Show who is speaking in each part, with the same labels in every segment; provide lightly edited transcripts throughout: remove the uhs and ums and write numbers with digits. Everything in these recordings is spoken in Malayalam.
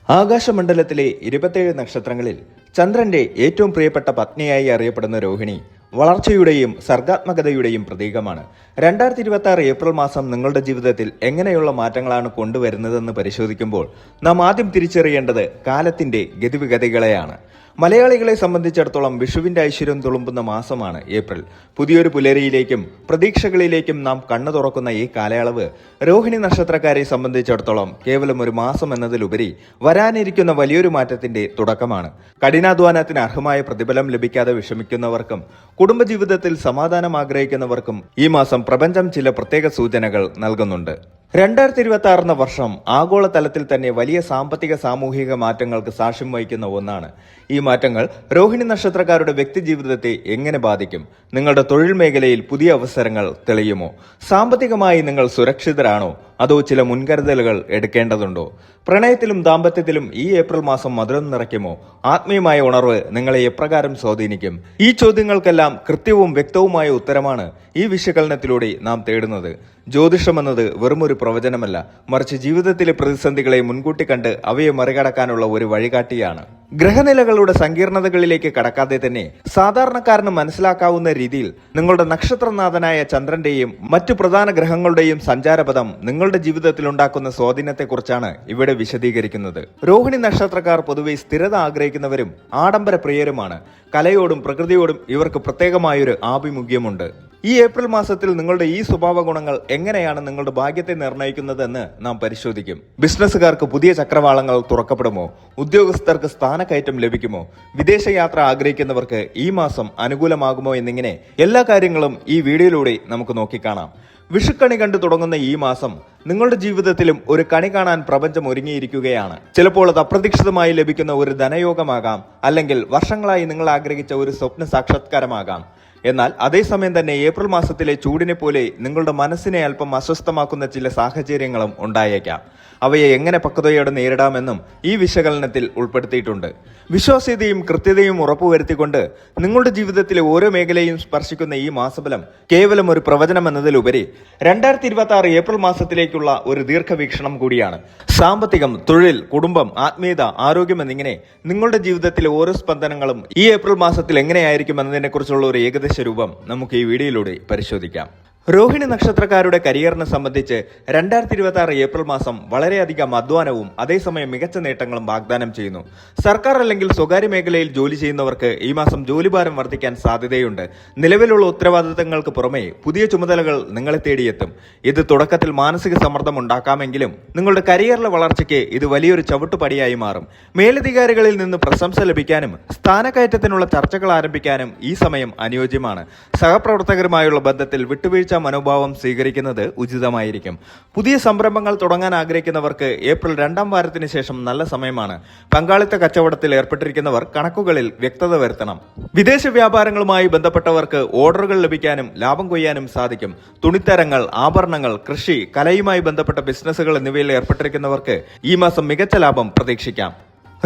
Speaker 1: ആകാശമണ്ഡലത്തിലെ 27 നക്ഷത്രങ്ങളിൽ ചന്ദ്രന്റെ ഏറ്റവും പ്രിയപ്പെട്ട പത്നിയായി അറിയപ്പെടുന്ന രോഹിണി വളർച്ചയുടെയും സർഗാത്മകതയുടെയും പ്രതീകമാണ്. 2026 ഏപ്രിൽ മാസം നിങ്ങളുടെ ജീവിതത്തിൽ എങ്ങനെയുള്ള മാറ്റങ്ങളാണ് കൊണ്ടുവരുന്നതെന്ന് പരിശോധിക്കുമ്പോൾ നാം ആദ്യം തിരിച്ചറിയേണ്ടത് കാലത്തിന്റെ ഗതിവിഗതികളെയാണ്. മലയാളികളെ സംബന്ധിച്ചിടത്തോളം വിഷുവിന്റെ ഐശ്വര്യം തുളുമ്പുന്ന മാസമാണ് ഏപ്രിൽ. പുതിയൊരു പുലരിയിലേക്കും പ്രതീക്ഷകളിലേക്കും നാം കണ്ണു തുറക്കുന്ന ഈ കാലയളവ് രോഹിണി നക്ഷത്രക്കാരെ സംബന്ധിച്ചിടത്തോളം കേവലം ഒരു മാസം എന്നതിലുപരി വരാനിരിക്കുന്ന വലിയൊരു മാറ്റത്തിന്റെ തുടക്കമാണ്. കഠിനാധ്വാനത്തിന് അർഹമായ പ്രതിഫലം ലഭിക്കാതെ വിഷമിക്കുന്നവർക്കും കുടുംബജീവിതത്തിൽ സമാധാനം ആഗ്രഹിക്കുന്നവർക്കും ഈ മാസം പ്രപഞ്ചം ചില പ്രത്യേക സൂചനകൾ നൽകുന്നുണ്ട്. 2026 എന്ന വർഷം ആഗോളതലത്തിൽ തന്നെ വലിയ സാമ്പത്തിക സാമൂഹിക മാറ്റങ്ങൾക്ക് സാക്ഷ്യം വഹിക്കുന്ന ഒന്നാണ്. ഈ മാറ്റങ്ങൾ രോഹിണി നക്ഷത്രക്കാരുടെ വ്യക്തി ജീവിതത്തെ എങ്ങനെ ബാധിക്കും? നിങ്ങളുടെ തൊഴിൽ മേഖലയിൽ പുതിയ അവസരങ്ങൾ തെളിയുമോ? സാമ്പത്തികമായി നിങ്ങൾ സുരക്ഷിതരാണോ? അതോ ചില മുൻകരുതലുകൾ എടുക്കേണ്ടതുണ്ടോ? പ്രണയത്തിലും ദാമ്പത്യത്തിലും ഈ ഏപ്രിൽ മാസം മധുരം നിറയ്ക്കുമോ? ആത്മീയമായ ഉണർവ് നിങ്ങളെ എപ്രകാരം സ്വാധീനിക്കും? ഈ ചോദ്യങ്ങൾക്കെല്ലാം കൃത്യവും വ്യക്തവുമായ ഉത്തരമാണ് ഈ വിശകലനത്തിലൂടെ നാം തേടുന്നത്. ജ്യോതിഷം എന്നത് വെറുമൊരു പ്രവചനമല്ല, മറിച്ച് ജീവിതത്തിലെ പ്രതിസന്ധികളെ മുൻകൂട്ടി കണ്ട് അവയെ മറികടക്കാനുള്ള ഒരു വഴികാട്ടിയാണ്. ഗ്രഹനിലകളുടെ സങ്കീർണതകളിലേക്ക് കടക്കാതെ തന്നെ സാധാരണക്കാരന് മനസ്സിലാക്കാവുന്ന രീതിയിൽ നിങ്ങളുടെ നക്ഷത്രനാഥനായ ചന്ദ്രന്റെയും മറ്റു പ്രധാന ഗ്രഹങ്ങളുടെയും സഞ്ചാരപഥം നിങ്ങളുടെ ജീവിതത്തിൽ ഉണ്ടാക്കുന്ന സ്വാധീനത്തെക്കുറിച്ചാണ് ഇവിടെ വിശദീകരിക്കുന്നത്. രോഹിണി നക്ഷത്രക്കാർ പൊതുവെ സ്ഥിരത ആഗ്രഹിക്കുന്നവരും ആഡംബര പ്രിയരുമാണ്. കലയോടും പ്രകൃതിയോടും ഇവർക്ക് പ്രത്യേകമായൊരു ആഭിമുഖ്യമുണ്ട്. ഈ ഏപ്രിൽ മാസത്തിൽ നിങ്ങളുടെ ഈ സ്വഭാവ ഗുണങ്ങൾ എങ്ങനെയാണ് നിങ്ങളുടെ ഭാഗ്യത്തെ നിർണ്ണയിക്കുന്നതെന്ന് നാം പരിശോധിക്കും. ബിസിനസ്സുകാർക്ക് പുതിയ ചക്രവാളങ്ങൾ തുറക്കപ്പെടുമോ? ഉദ്യോഗസ്ഥർക്ക് സ്ഥാനക്കയറ്റം ലഭിക്കുമോ? വിദേശയാത്ര ആഗ്രഹിക്കുന്നവർക്ക് ഈ മാസം അനുകൂലമാകുമോ? എന്നിങ്ങനെ എല്ലാ കാര്യങ്ങളും ഈ വീഡിയോയിലൂടെ നമുക്ക് നോക്കിക്കാണാം. വിഷുക്കണി കണ്ടു തുടങ്ങുന്ന ഈ മാസം നിങ്ങളുടെ ജീവിതത്തിലും ഒരു കണി കാണാൻ പ്രപഞ്ചം ഒരുങ്ങിയിരിക്കുകയാണ്. ചിലപ്പോൾ അത് അപ്രതീക്ഷിതമായി ലഭിക്കുന്ന ഒരു ധനയോഗമാകാം, അല്ലെങ്കിൽ വർഷങ്ങളായി നിങ്ങൾ ആഗ്രഹിച്ച ഒരു സ്വപ്ന സാക്ഷാത്കാരമാകാം. എന്നാൽ അതേസമയം തന്നെ ഏപ്രിൽ മാസത്തിലെ ചൂടിനെ പോലെ നിങ്ങളുടെ മനസ്സിനെ അല്പം അസ്വസ്ഥമാക്കുന്ന ചില സാഹചര്യങ്ങളും ഉണ്ടായേക്കാം. അവയെ എങ്ങനെ പക്വതയോടെ നേരിടാമെന്നും ഈ വിശകലനത്തിൽ ഉൾപ്പെടുത്തിയിട്ടുണ്ട്. വിശ്വാസ്യതയും കൃത്യതയും ഉറപ്പുവരുത്തിക്കൊണ്ട് നിങ്ങളുടെ ജീവിതത്തിലെ ഓരോ മേഖലയും സ്പർശിക്കുന്ന ഈ മാസഫലം കേവലം ഒരു പ്രവചനം എന്നതിലുപരി 2026 ഏപ്രിൽ മാസത്തിലേക്കുള്ള ഒരു ദീർഘവീക്ഷണം കൂടിയാണ്. സാമ്പത്തികം, തൊഴിൽ, കുടുംബം, ആത്മീയത, ആരോഗ്യം എന്നിങ്ങനെ നിങ്ങളുടെ ജീവിതത്തിലെ ഓരോ സ്പന്ദനങ്ങളും ഈ ഏപ്രിൽ മാസത്തിൽ എങ്ങനെയായിരിക്കും എന്നതിനെ കുറിച്ചുള്ള ഒരു ഏകദേശ രൂപം നമുക്ക് ഈ വീഡിയോയിലൂടെ പരിശോധിക്കാം. രോഹിണി നക്ഷത്രക്കാരുടെ കരിയറിനെ സംബന്ധിച്ച് 2026 ഏപ്രിൽ മാസം വളരെയധികം അധ്വാനവും അതേസമയം മികച്ച നേട്ടങ്ങളും വാഗ്ദാനം ചെയ്യുന്നു. സർക്കാർ അല്ലെങ്കിൽ സ്വകാര്യ മേഖലയിൽ ജോലി ചെയ്യുന്നവർക്ക് ഈ മാസം ജോലിഭാരം വർദ്ധിക്കാൻ സാധ്യതയുണ്ട്. നിലവിലുള്ള ഉത്തരവാദിത്തങ്ങൾക്ക് പുറമെ പുതിയ ചുമതലകൾ നിങ്ങളെ തേടിയെത്തും. ഇത് തുടക്കത്തിൽ മാനസിക സമ്മർദ്ദം ഉണ്ടാക്കാമെങ്കിലും നിങ്ങളുടെ കരിയറിലെ വളർച്ചയ്ക്ക് ഇത് വലിയൊരു ചവിട്ടുപടിയായി മാറും. മേലധികാരികളിൽ നിന്ന് പ്രശംസ ലഭിക്കാനും സ്ഥാനക്കയറ്റത്തിനുള്ള ചർച്ചകൾ ആരംഭിക്കാനും ഈ സമയം അനുയോജ്യമാണ്. സഹപ്രവർത്തകരുമായുള്ള ബന്ധത്തിൽ വിട്ടുവീഴ്ച മനോഭാവം സ്വീകരിക്കുന്നത് ഉചിതമായിരിക്കും. പുതിയ സംരംഭങ്ങൾ തുടങ്ങാൻ ആഗ്രഹിക്കുന്നവർക്ക് ഏപ്രിൽ 2ാം വാരത്തിന് ശേഷം നല്ല സമയമാണ്. പങ്കാളിത്ത കച്ചവടത്തിൽ ഏർപ്പെട്ടിരിക്കുന്നവർ കണക്കുകളിൽ വ്യക്തത വരുത്തണം. വിദേശ വ്യാപാരങ്ങളുമായി ബന്ധപ്പെട്ടവർക്ക് ഓർഡറുകൾ ലഭിക്കാനും ലാഭം കൊയ്യാനും സാധിക്കും. തുണിത്തരങ്ങൾ, ആഭരണങ്ങൾ, കൃഷി, കലയുമായി ബന്ധപ്പെട്ട ബിസിനസ്സുകൾ എന്നിവയിൽ ഏർപ്പെട്ടിരിക്കുന്നവർക്ക് ഈ മാസം മികച്ച ലാഭം പ്രതീക്ഷിക്കാം.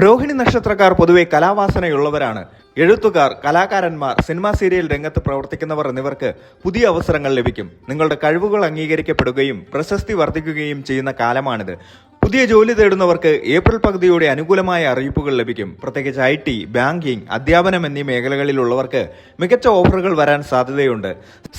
Speaker 1: രോഹിണി നക്ഷത്രക്കാർ പൊതുവെ കലാവാസനയുള്ളവരാണ്. എഴുത്തുകാർ, കലാകാരന്മാർ, സിനിമാ സീരിയൽ രംഗത്ത് പ്രവർത്തിക്കുന്നവർ എന്നിവർക്ക് പുതിയ അവസരങ്ങൾ ലഭിക്കും. നിങ്ങളുടെ കഴിവുകൾ അംഗീകരിക്കപ്പെടുകയും പ്രശസ്തി വർദ്ധിക്കുകയും ചെയ്യുന്ന കാലമാണിത്. പുതിയ ജോലി തേടുന്നവർക്ക് ഏപ്രിൽ പകുതിയോടെ അനുകൂലമായ അറിയിപ്പുകൾ ലഭിക്കും. പ്രത്യേകിച്ച് IT, ബാങ്കിംഗ്, അധ്യാപനം എന്നീ മേഖലകളിലുള്ളവർക്ക് മികച്ച ഓഫറുകൾ വരാൻ സാധ്യതയുണ്ട്.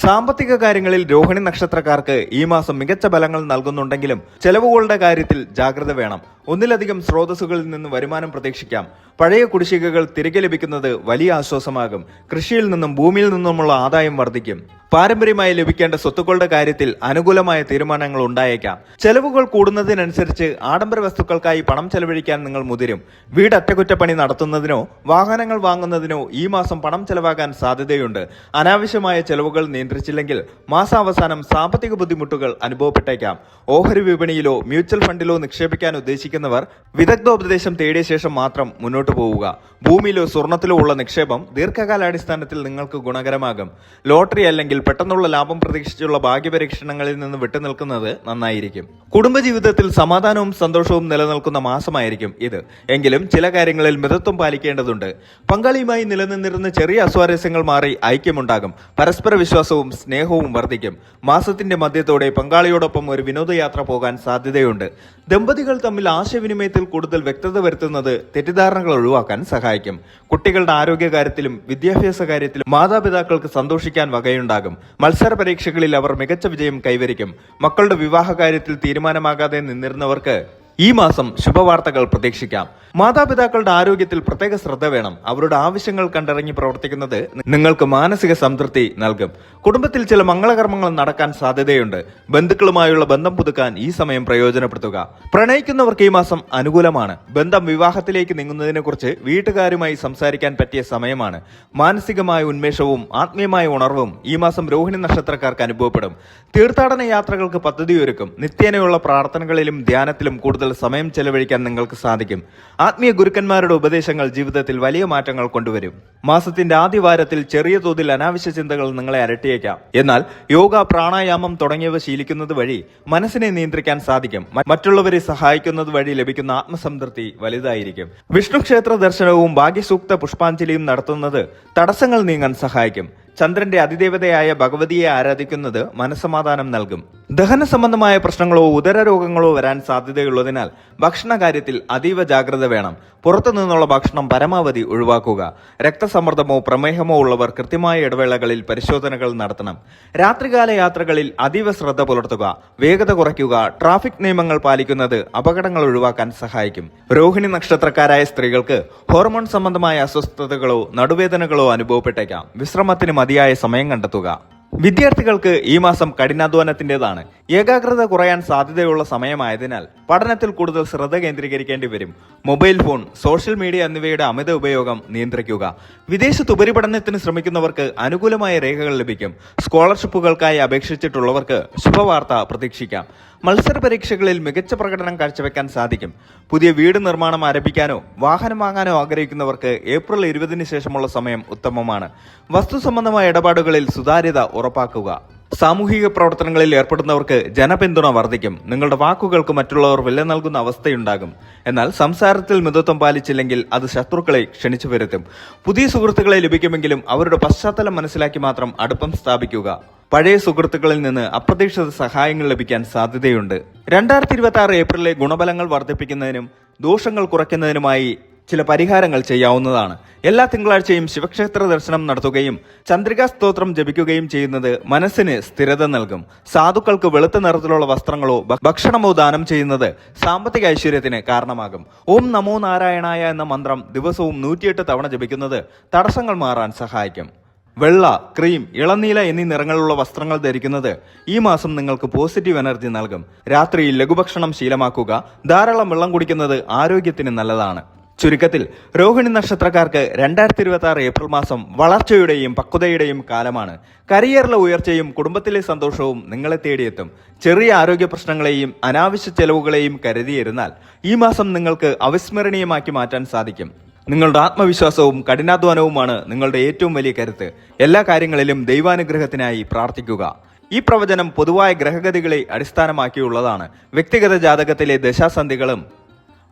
Speaker 1: സാമ്പത്തിക കാര്യങ്ങളിൽ രോഹിണി നക്ഷത്രക്കാർക്ക് ഈ മാസം മികച്ച ഫലങ്ങൾ നൽകുന്നുണ്ടെങ്കിലും ചെലവുകളുടെ കാര്യത്തിൽ ജാഗ്രത വേണം. ഒന്നിലധികം സ്രോതസ്സുകളിൽ നിന്ന് വരുമാനം പ്രതീക്ഷിക്കാം. പഴയ കുടിശ്ശികകൾ തിരികെ ലഭിക്കുന്നത് വലിയ ആശ്വാസമാകും. കൃഷിയിൽ നിന്നും ഭൂമിയിൽ നിന്നുമുള്ള ആദായം വർദ്ധിക്കും. പാരമ്പര്യമായി ലഭിക്കേണ്ട സ്വത്തുക്കളുടെ കാര്യത്തിൽ അനുകൂലമായ തീരുമാനങ്ങൾ ഉണ്ടായേക്കാം. ചെലവുകൾ കൂടുന്നതിനനുസരിച്ച് ആഡംബര വസ്തുക്കൾക്കായി പണം ചെലവഴിക്കാൻ നിങ്ങൾ മുതിരും. വീട് അറ്റകുറ്റപ്പണി നടത്തുന്നതിനോ വാഹനങ്ങൾ വാങ്ങുന്നതിനോ ഈ മാസം പണം ചെലവാകാൻ സാധ്യതയുണ്ട്. അനാവശ്യമായ ചെലവുകൾ നിയന്ത്രിച്ചില്ലെങ്കിൽ മാസാവസാനം സാമ്പത്തിക ബുദ്ധിമുട്ടുകൾ അനുഭവപ്പെട്ടേക്കാം. ഓഹരി വിപണിയിലോ മ്യൂച്വൽ ഫണ്ടിലോ നിക്ഷേപിക്കാൻ ഉദ്ദേശിക്കുന്നവർ വിദഗ്ധോപദേശം തേടിയ ശേഷം മാത്രം മുന്നോട്ട് പോവുക. ഭൂമിയിലോ സ്വർണത്തിലോ ഉള്ള നിക്ഷേപം ദീർഘകാലാടിസ്ഥാനത്തിൽ നിങ്ങൾക്ക് ഗുണകരമാകും. ലോട്ടറി അല്ലെങ്കിൽ പെട്ടെന്നുള്ള ലാഭം പ്രതീക്ഷിച്ചുള്ള ഭാഗ്യപരീക്ഷണങ്ങളിൽ നിന്ന് വിട്ടുനിൽക്കുന്നത് നന്നായിരിക്കും. കുടുംബജീവിതത്തിൽ സമാധാനവും സമാധാനവും സന്തോഷവും നിലനിൽക്കുന്ന മാസമായിരിക്കും ഇത്. എങ്കിലും ചില കാര്യങ്ങളിൽ മിതത്വം പാലിക്കേണ്ടതുണ്ട്. പങ്കാളിയുമായി നിലനിന്നിരുന്ന ചെറിയ അസ്വാരസ്യങ്ങൾ മാറി ഐക്യമുണ്ടാകും. പരസ്പര വിശ്വാസവും സ്നേഹവും വർദ്ധിക്കും. മാസത്തിന്റെ മധ്യത്തോടെ പങ്കാളിയോടൊപ്പം ഒരു വിനോദയാത്ര പോകാൻ സാധ്യതയുണ്ട്. ദമ്പതികൾ തമ്മിൽ ആശയവിനിമയത്തിൽ കൂടുതൽ വ്യക്തത വരുത്തുന്നത് തെറ്റിദ്ധാരണകൾ ഒഴിവാക്കാൻ സഹായിക്കും. കുട്ടികളുടെ ആരോഗ്യകാര്യത്തിലും വിദ്യാഭ്യാസ കാര്യത്തിലും മാതാപിതാക്കൾക്ക് സന്തോഷിക്കാൻ വകയുണ്ടാകും. മത്സര പരീക്ഷകളിൽ അവർ മികച്ച വിജയം കൈവരിക്കും. മക്കളുടെ വിവാഹ കാര്യത്തിൽ തീരുമാനമാകാതെ നിന്നിരുന്നവർക്ക് ഈ മാസം ശുഭവാർത്തകൾ പ്രതീക്ഷിക്കാം. മാതാപിതാക്കളുടെ ആരോഗ്യത്തിൽ പ്രത്യേക ശ്രദ്ധ വേണം. അവരുടെ ആവശ്യങ്ങൾ കണ്ടിറങ്ങി പ്രവർത്തിക്കുന്നത് നിങ്ങൾക്ക് മാനസിക സംതൃപ്തി നൽകും. കുടുംബത്തിൽ ചില മംഗളകർമ്മങ്ങൾ നടക്കാൻ സാധ്യതയുണ്ട്. ബന്ധുക്കളുമായുള്ള ബന്ധം പുതുക്കാൻ ഈ സമയം പ്രയോജനപ്പെടുത്തുക. പ്രണയിക്കുന്നവർക്ക് ഈ മാസം അനുകൂലമാണ്. ബന്ധം വിവാഹത്തിലേക്ക് നീങ്ങുന്നതിനെ കുറിച്ച് വീട്ടുകാരുമായി സംസാരിക്കാൻ പറ്റിയ സമയമാണ്. മാനസികമായ ഉന്മേഷവും ആത്മീയമായ ഉണർവും ഈ മാസം രോഹിണി നക്ഷത്രക്കാർക്ക് അനുഭവപ്പെടും. തീർത്ഥാടന യാത്രകൾക്ക് പദ്ധതിയൊരുക്കും. നിത്യേനയുള്ള പ്രാർത്ഥനകളിലും ധ്യാനത്തിലും കൂടുതൽ സമയം ചെലവഴിക്കാൻ നിങ്ങൾക്ക് സാധിക്കും. ആത്മീയ ഗുരുക്കന്മാരുടെ ഉപദേശങ്ങൾ ജീവിതത്തിൽ വലിയ മാറ്റങ്ങൾ കൊണ്ടുവരും. മാസത്തിന്റെ ആദ്യ വാരത്തിൽ ചെറിയ തോതിൽ അനാവശ്യ ചിന്തകൾ നിങ്ങളെ അലട്ടിയേക്കാം. എന്നാൽ യോഗ, പ്രാണായാമം തുടങ്ങിയവ ശീലിക്കുന്നത് വഴി മനസ്സിനെ നിയന്ത്രിക്കാൻ സാധിക്കും. മറ്റുള്ളവരെ സഹായിക്കുന്നത് വഴി ലഭിക്കുന്ന ആത്മസംതൃപ്തി വലുതായിരിക്കും. വിഷ്ണു ക്ഷേത്ര ദർശനവും ഭാഗ്യസൂക്ത പുഷ്പാഞ്ജലിയും നടത്തുന്നത് തടസ്സങ്ങൾ നീങ്ങാൻ സഹായിക്കും. ചന്ദ്രന്റെ അതിദേവതയായ ഭഗവതിയെ ആരാധിക്കുന്നത് മനസ്സമാധാനം നൽകും. ദഹന സംബന്ധമായ പ്രശ്നങ്ങളോ ഉദരരോഗങ്ങളോ വരാൻ സാധ്യതയുള്ളതിനാൽ ഭക്ഷണ കാര്യത്തിൽ അതീവ ജാഗ്രത വേണം. പുറത്തു നിന്നുള്ള ഭക്ഷണം പരമാവധി ഒഴിവാക്കുക. രക്തസമ്മർദ്ദമോ പ്രമേഹമോ ഉള്ളവർ കൃത്യമായ ഇടവേളകളിൽ പരിശോധനകൾ നടത്തണം. രാത്രികാല യാത്രകളിൽ അതീവ ശ്രദ്ധ പുലർത്തുക. വേഗത കുറയ്ക്കുക. ട്രാഫിക് നിയമങ്ങൾ പാലിക്കുന്നത് അപകടങ്ങൾ ഒഴിവാക്കാൻ സഹായിക്കും. രോഹിണി നക്ഷത്രക്കാരായ സ്ത്രീകൾക്ക് ഹോർമോൺ സംബന്ധമായ അസ്വസ്ഥതകളോ നടുവേദനകളോ അനുഭവപ്പെട്ടേക്കാം. വിശ്രമത്തിന് മതിയായ സമയം കണ്ടെത്തുക. വിദ്യാർത്ഥികൾക്ക് ഈ മാസം കഠിനാധ്വാനത്തിൻ്റെതാണ്. ഏകാഗ്രത കുറയാൻ സാധ്യതയുള്ള സമയമായതിനാൽ പഠനത്തിൽ കൂടുതൽ ശ്രദ്ധ കേന്ദ്രീകരിക്കേണ്ടി വരും. മൊബൈൽ ഫോൺ, സോഷ്യൽ മീഡിയ എന്നിവയുടെ അമിത ഉപയോഗം നിയന്ത്രിക്കുക. വിദേശത്ത് ഉപരിപഠനത്തിന് ശ്രമിക്കുന്നവർക്ക് അനുകൂലമായ രേഖകൾ ലഭിക്കും. സ്കോളർഷിപ്പുകൾക്കായി അപേക്ഷിച്ചിട്ടുള്ളവർക്ക് ശുഭവാർത്ത പ്രതീക്ഷിക്കാം. മത്സര പരീക്ഷകളിൽ മികച്ച പ്രകടനം കാഴ്ചവെക്കാൻ സാധിക്കും. പുതിയ വീട് നിർമ്മാണം ആരംഭിക്കാനോ വാഹനം വാങ്ങാനോ ആഗ്രഹിക്കുന്നവർക്ക് ഏപ്രിൽ 20 ശേഷമുള്ള സമയം ഉത്തമമാണ്. വസ്തു സംബന്ധമായ ഇടപാടുകളിൽ സുതാര്യത ഉറപ്പാക്കുക. സാമൂഹിക പ്രവർത്തനങ്ങളിൽ ഏർപ്പെടുന്നവർക്ക് ജനപിന്തുണ വർദ്ധിക്കും. നിങ്ങളുടെ വാക്കുകൾക്ക് മറ്റുള്ളവർ വില നൽകുന്ന അവസ്ഥയുണ്ടാകും. എന്നാൽ സംസാരത്തിൽ മിതത്വം പാലിച്ചില്ലെങ്കിൽ അത് ശത്രുക്കളെ ക്ഷണിച്ചു വരുത്തും. പുതിയ സുഹൃത്തുക്കളെ ലഭിക്കുമെങ്കിലും അവരുടെ പശ്ചാത്തലം മനസ്സിലാക്കി മാത്രം അടുപ്പം സ്ഥാപിക്കുക. പഴയ സുഹൃത്തുക്കളിൽ നിന്ന് അപ്രതീക്ഷിത സഹായങ്ങൾ ലഭിക്കാൻ സാധ്യതയുണ്ട്. 2026 ഏപ്രിലിലെ ഗുണഫലങ്ങൾ വർദ്ധിപ്പിക്കുന്നതിനും ദോഷങ്ങൾ കുറയ്ക്കുന്നതിനുമായി ചില പരിഹാരങ്ങൾ ചെയ്യാവുന്നതാണ്. എല്ലാ തിങ്കളാഴ്ചയും ശിവക്ഷേത്ര ദർശനം നടത്തുകയും ചന്ദ്രികാ സ്തോത്രം ജപിക്കുകയും ചെയ്യുന്നത് മനസ്സിന് സ്ഥിരത നൽകും. സാധുക്കൾക്ക് വെളുത്ത നിറത്തിലുള്ള വസ്ത്രങ്ങളോ ഭക്ഷണമോ ദാനം ചെയ്യുന്നത് സാമ്പത്തിക ഐശ്വര്യത്തിന് കാരണമാകും. ഓം നമോ നാരായണായ എന്ന മന്ത്രം ദിവസവും 108 തവണ ജപിക്കുന്നത് തടസ്സങ്ങൾ മാറാൻ സഹായിക്കും. വെള്ള, ക്രീം, ഇളനീല എന്നീ നിറങ്ങളുള്ള വസ്ത്രങ്ങൾ ധരിക്കുന്നത് ഈ മാസം നിങ്ങൾക്ക് പോസിറ്റീവ് എനർജി നൽകും. രാത്രിയിൽ ലഘുഭക്ഷണം ശീലമാക്കുക. ധാരാളം വെള്ളം കുടിക്കുന്നത് ആരോഗ്യത്തിന് നല്ലതാണ്. ചുരുക്കത്തിൽ രോഹിണി നക്ഷത്രക്കാർക്ക് 2026 ഏപ്രിൽ മാസം വളർച്ചയുടെയും പക്വതയുടെയും കാലമാണ്. കരിയറിലെ ഉയർച്ചയും കുടുംബത്തിലെ സന്തോഷവും നിങ്ങളെ തേടിയെത്തും. ചെറിയ ആരോഗ്യ പ്രശ്നങ്ങളെയും അനാവശ്യ ചെലവുകളെയും കരുതിയിരുന്നാൽ ഈ മാസം നിങ്ങൾക്ക് അവിസ്മരണീയമാക്കി മാറ്റാൻ സാധിക്കും. നിങ്ങളുടെ ആത്മവിശ്വാസവും കഠിനാധ്വാനവുമാണ് നിങ്ങളുടെ ഏറ്റവും വലിയ കരുത്ത്. എല്ലാ കാര്യങ്ങളിലും ദൈവാനുഗ്രഹത്തിനായി പ്രാർത്ഥിക്കുക. ഈ പ്രവചനം പൊതുവായ ഗ്രഹഗതികളെ അടിസ്ഥാനമാക്കിയുള്ളതാണ്. വ്യക്തിഗത ജാതകത്തിലെ ദശാസന്ധികളും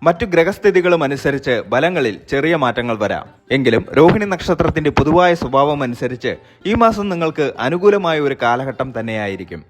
Speaker 1: മറ്റു ഗ്രഹസ്ഥിതികളും അനുസരിച്ച് ഫലങ്ങളിൽ ചെറിയ മാറ്റങ്ങൾ വരാം. എങ്കിലും രോഹിണി നക്ഷത്രത്തിന്റെ പൊതുവായ സ്വഭാവം അനുസരിച്ച് ഈ മാസം നിങ്ങൾക്ക് അനുകൂലമായ ഒരു കാലഘട്ടം തന്നെയായിരിക്കും.